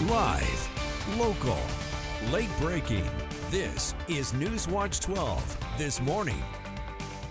Live, local, late breaking. This is Newswatch 12 this morning.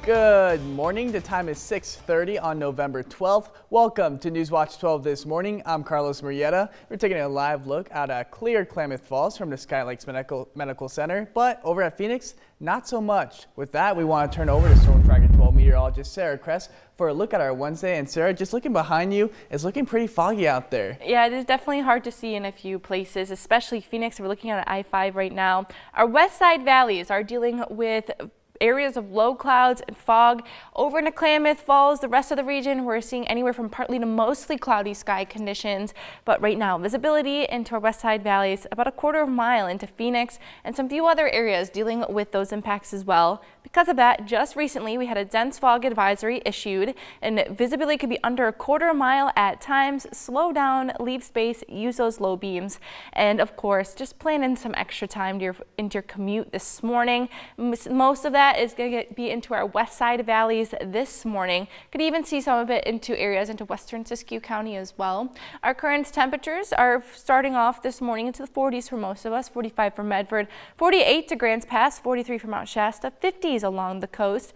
Good morning. The time is 6:30 on November 12th. Welcome to Newswatch 12 this morning. I'm Carlos Murrieta. We're taking a live look at clear Klamath Falls from the Sky Lakes Medical Center, but over at Phoenix, not so much. With that, we want to turn over to Storm Dragon 12 meteorologist Sarah Kress for a look at our Wednesday. And Sarah, just looking behind you, it's looking pretty foggy out there. Yeah, it is definitely hard to see in a few places, especially Phoenix. We're looking at I-5 right now. Our west side valleys are dealing with areas of low clouds and fog. Over into Klamath Falls, the rest of the region, we're seeing anywhere from partly to mostly cloudy sky conditions. But right now, visibility into our west side valleys about a quarter of a mile into Phoenix and some few other areas dealing with those impacts as well. Because of that, just recently we had a dense fog advisory issued, and visibility could be under a quarter mile at times. Slow down, leave space, use those low beams, and of course, just plan in some extra time into your commute this morning. Most of that is going to be into our west side valleys this morning. Could even see some of it into areas into western Siskiyou County as well. Our current temperatures are starting off this morning into the 40s for most of us, 45 for Medford, 48 to Grants Pass, 43 for Mount Shasta, 50s along the coast.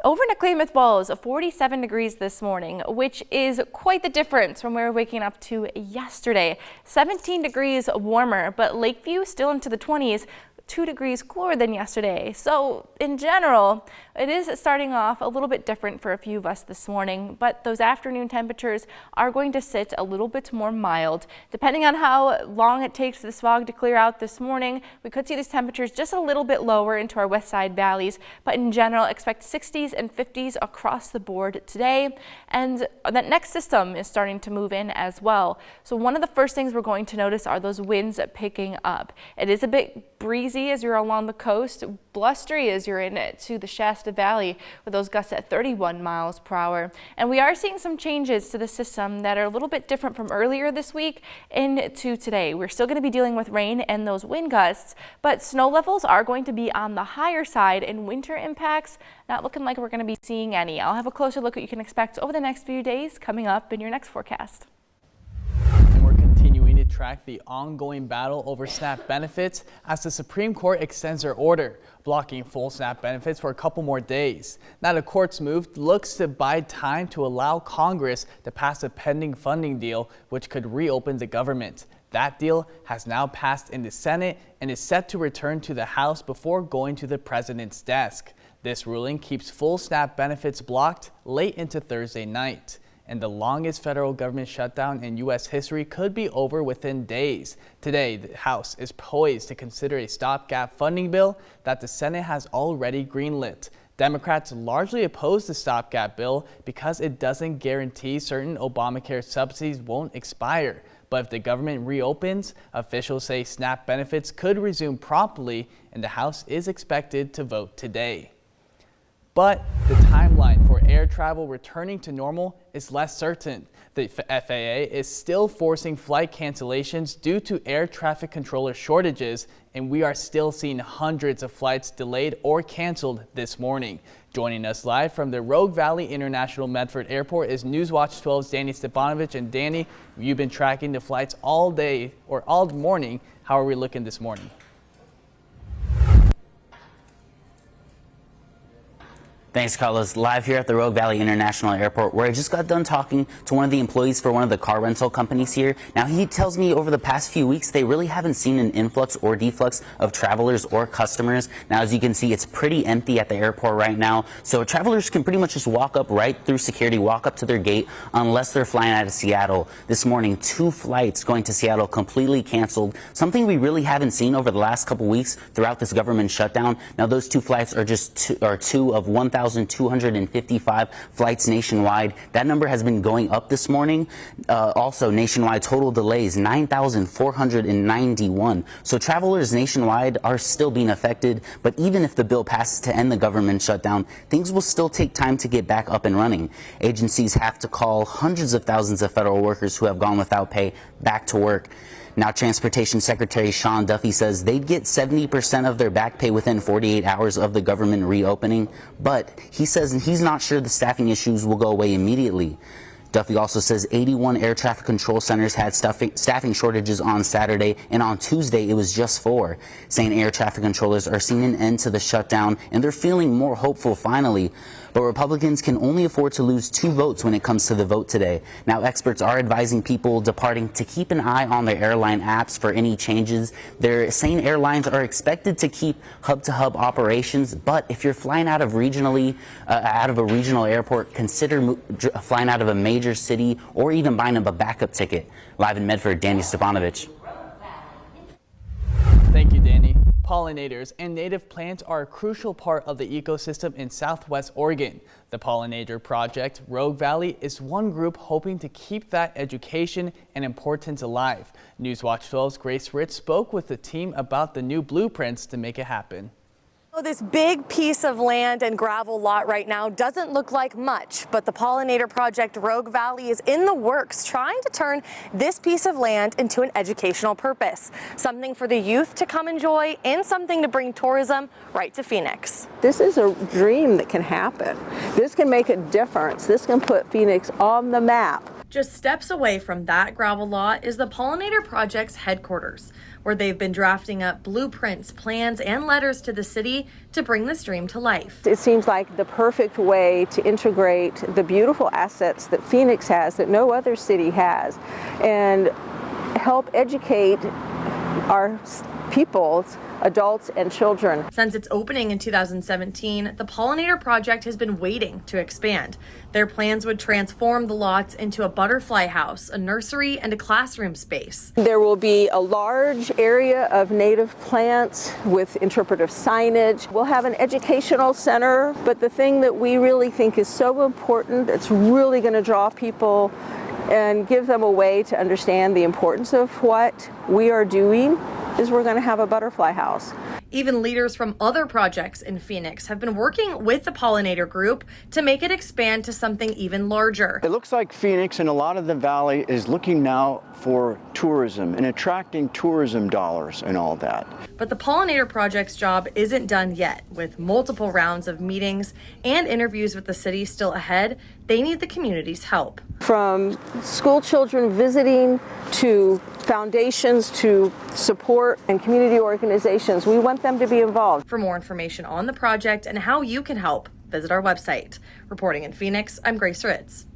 Over to Klamath Falls, 47 degrees this morning, which is quite the difference from where we're waking up to yesterday. 17 degrees warmer, but Lakeview still into the 20s. 2 degrees cooler than yesterday. So in general, it is starting off a little bit different for a few of us this morning, but those afternoon temperatures are going to sit a little bit more mild. Depending on how long it takes this fog to clear out this morning, we could see these temperatures just a little bit lower into our west side valleys, but in general, expect 60s and 50s across the board today. And that next system is starting to move in as well. So one of the first things we're going to notice are those winds picking up. It is a bit breezy as you're along the coast, blustery as you're to the Shasta Valley with those gusts at 31 miles per hour. And we are seeing some changes to the system that are a little bit different from earlier this week into today. We're still going to be dealing with rain and those wind gusts, but snow levels are going to be on the higher side, and winter impacts not looking like we're going to be seeing any. I'll have a closer look at what you can expect over the next few days coming up in your next forecast. Track the ongoing battle over SNAP benefits as the Supreme Court extends their order, blocking full SNAP benefits for a couple more days. Now the court's move looks to buy time to allow Congress to pass a pending funding deal which could reopen the government. That deal has now passed in the Senate and is set to return to the House before going to the president's desk. This ruling keeps full SNAP benefits blocked late into Thursday night. And the longest federal government shutdown in U.S. history could be over within days. Today, the House is poised to consider a stopgap funding bill that the Senate has already greenlit. Democrats largely oppose the stopgap bill because it doesn't guarantee certain Obamacare subsidies won't expire. But if the government reopens, officials say SNAP benefits could resume promptly, and the House is expected to vote today. But the timeline for air travel returning to normal is less certain. The FAA is still forcing flight cancellations due to air traffic controller shortages, and we are still seeing hundreds of flights delayed or canceled this morning. Joining us live from the Rogue Valley International Medford Airport is Newswatch 12's Danny Stepanovich. And Danny, you've been tracking the flights all day or all morning. How are we looking this morning? Thanks, Carlos. Live here at the Rogue Valley International Airport, where I just got done talking to one of the employees for one of the car rental companies here. Now, he tells me over the past few weeks, they really haven't seen an influx or deflux of travelers or customers. Now, as you can see, it's pretty empty at the airport right now. So travelers can pretty much just walk up right through security, walk up to their gate, unless they're flying out of Seattle. This morning, 2 flights going to Seattle completely canceled, something we really haven't seen over the last couple weeks throughout this government shutdown. Now, those 2 flights are just two of 1,255 flights nationwide. That number has been going up this morning. Also, nationwide total delays, 9,491. So travelers nationwide are still being affected, but even if the bill passes to end the government shutdown, things will still take time to get back up and running. Agencies have to call hundreds of thousands of federal workers who have gone without pay back to work. Now, Transportation Secretary Sean Duffy says they'd get 70% of their back pay within 48 hours of the government reopening, but he says he's not sure the staffing issues will go away immediately. Duffy also says 81 air traffic control centers had staffing shortages on Saturday, and on Tuesday it was just 4, saying air traffic controllers are seeing an end to the shutdown and they're feeling more hopeful finally. But Republicans can only afford to lose 2 votes when it comes to the vote today. Now, experts are advising people departing to keep an eye on their airline apps for any changes. They're saying airlines are expected to keep hub-to-hub operations, but if you're flying out of a regional airport, consider flying out of a major city or even buying a backup ticket. Live in Medford, Danny Stepanovich. Thank you, Danny. Pollinators and native plants are a crucial part of the ecosystem in Southwest Oregon. The Pollinator Project, Rogue Valley, is one group hoping to keep that education and importance alive. Newswatch 12's Grace Ritz spoke with the team about the new blueprints to make it happen. This big piece of land and gravel lot right now doesn't look like much, but the Pollinator Project Rogue Valley is in the works trying to turn this piece of land into an educational purpose. Something for the youth to come enjoy and something to bring tourism right to Phoenix. This is a dream that can happen. This can make a difference. This can put Phoenix on the map. Just steps away from that gravel lot is the Pollinator Project's headquarters, where they've been drafting up blueprints, plans, and letters to the city to bring this dream to life. It seems like the perfect way to integrate the beautiful assets that Phoenix has that no other city has and help educate our people, adults and children. Since its opening in 2017, the Pollinator Project has been waiting to expand. Their plans would transform the lots into a butterfly house, a nursery, and a classroom space. There will be a large area of native plants with interpretive signage. We'll have an educational center, but the thing that we really think is so important, it's really going to draw people and give them a way to understand the importance of what we are doing, is we're going to have a butterfly house. Even leaders from other projects in Phoenix have been working with the Pollinator Group to make it expand to something even larger. It looks like Phoenix and a lot of the valley is looking now for tourism and attracting tourism dollars and all that. But the Pollinator Project's job isn't done yet. With multiple rounds of meetings and interviews with the city still ahead, they need the community's help. From school children visiting to foundations to support and community organizations, we want them to be involved. For more information on the project and how you can help, visit our website. Reporting in Phoenix, I'm Grace Ritz.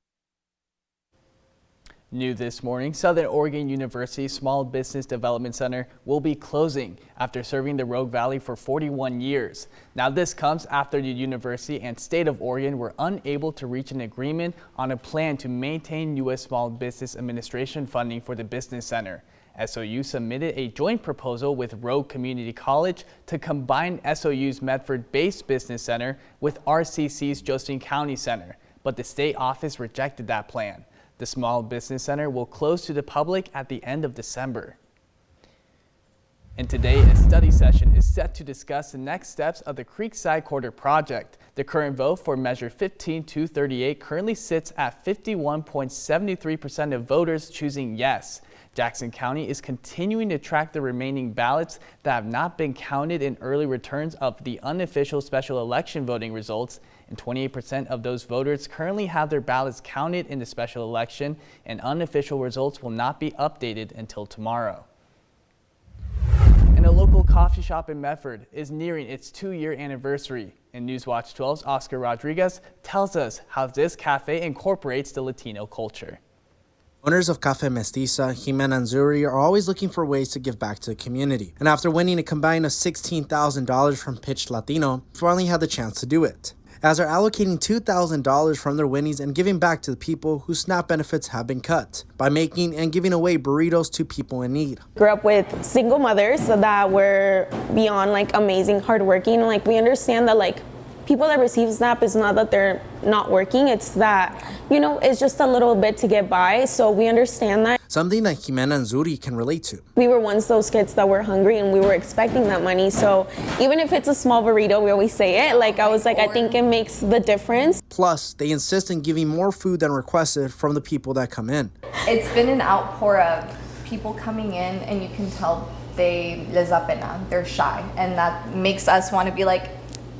New this morning, Southern Oregon University Small Business Development Center will be closing after serving the Rogue Valley for 41 years. Now this comes after the university and state of Oregon were unable to reach an agreement on a plan to maintain U.S. Small Business Administration funding for the business center. SOU submitted a joint proposal with Rogue Community College to combine SOU's Medford-based business center with RCC's Josephine County Center, but the state office rejected that plan. The Small Business Center will close to the public at the end of December. And today, a study session is set to discuss the next steps of the Creekside Corridor project. The current vote for Measure 15238 currently sits at 51.73% of voters choosing yes. Jackson County is continuing to track the remaining ballots that have not been counted in early returns of the unofficial special election voting results, and 28% of those voters currently have their ballots counted in the special election, and unofficial results will not be updated until tomorrow. And a local coffee shop in Medford is nearing its 2-year anniversary. And Newswatch 12's Oscar Rodriguez tells us how this cafe incorporates the Latino culture. Owners of Cafe Mestiza, Jimena and Zuri are always looking for ways to give back to the community. And after winning a combine of $16,000 from Pitch Latino, finally had the chance to do it, as they're allocating $2,000 from their winnings and giving back to the people whose SNAP benefits have been cut by making and giving away burritos to people in need. Grew up with single mothers that were beyond amazing, hardworking. We understand that people that receive SNAP is not that they're not working, it's that, it's just a little bit to get by, so we understand that. Something that Jimena and Zuri can relate to. We were once those kids that were hungry and we were expecting that money, so even if it's a small burrito, we always say it, I think it makes the difference. Plus, they insist in giving more food than requested from the people that come in. It's been an outpour of people coming in, and you can tell les da pena, they're shy, and that makes us want to be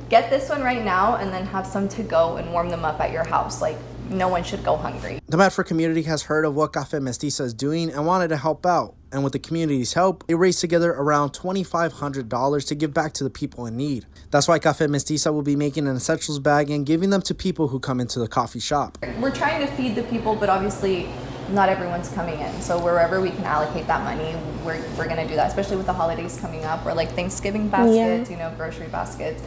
get this one right now and then have some to go and warm them up at your house. no one should go hungry. The Medford community has heard of what Café Mestiza is doing and wanted to help out. And with the community's help, they raised together around $2,500 to give back to the people in need. That's why Café Mestiza will be making an essentials bag and giving them to people who come into the coffee shop. We're trying to feed the people, but obviously not everyone's coming in. So wherever we can allocate that money, we're going to do that, especially with the holidays coming up, or like Thanksgiving baskets, grocery baskets,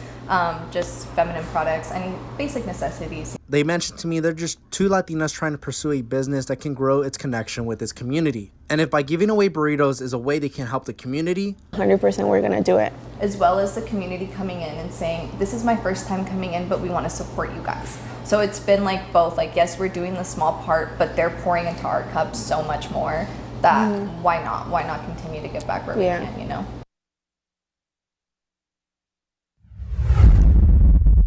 just feminine products, any basic necessities. They mentioned to me they're just two Latinas trying to pursue a business that can grow its connection with its community. And if by giving away burritos is a way they can help the community, 100% we're gonna do it. As well as the community coming in and saying, this is my first time coming in, but we want to support you guys. So it's been like both, like, yes, we're doing the small part, but they're pouring into our cups so much more that why not continue to give back where we can,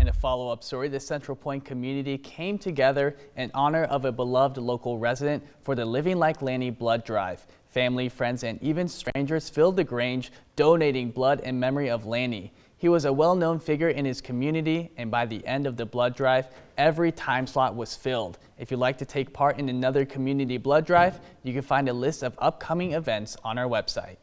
In a follow-up story, the Central Point community came together in honor of a beloved local resident for the Living Like Lanny blood drive. Family, friends, and even strangers filled the Grange, donating blood in memory of Lanny. He was a well-known figure in his community, and by the end of the blood drive, every time slot was filled. If you'd like to take part in another community blood drive, you can find a list of upcoming events on our website.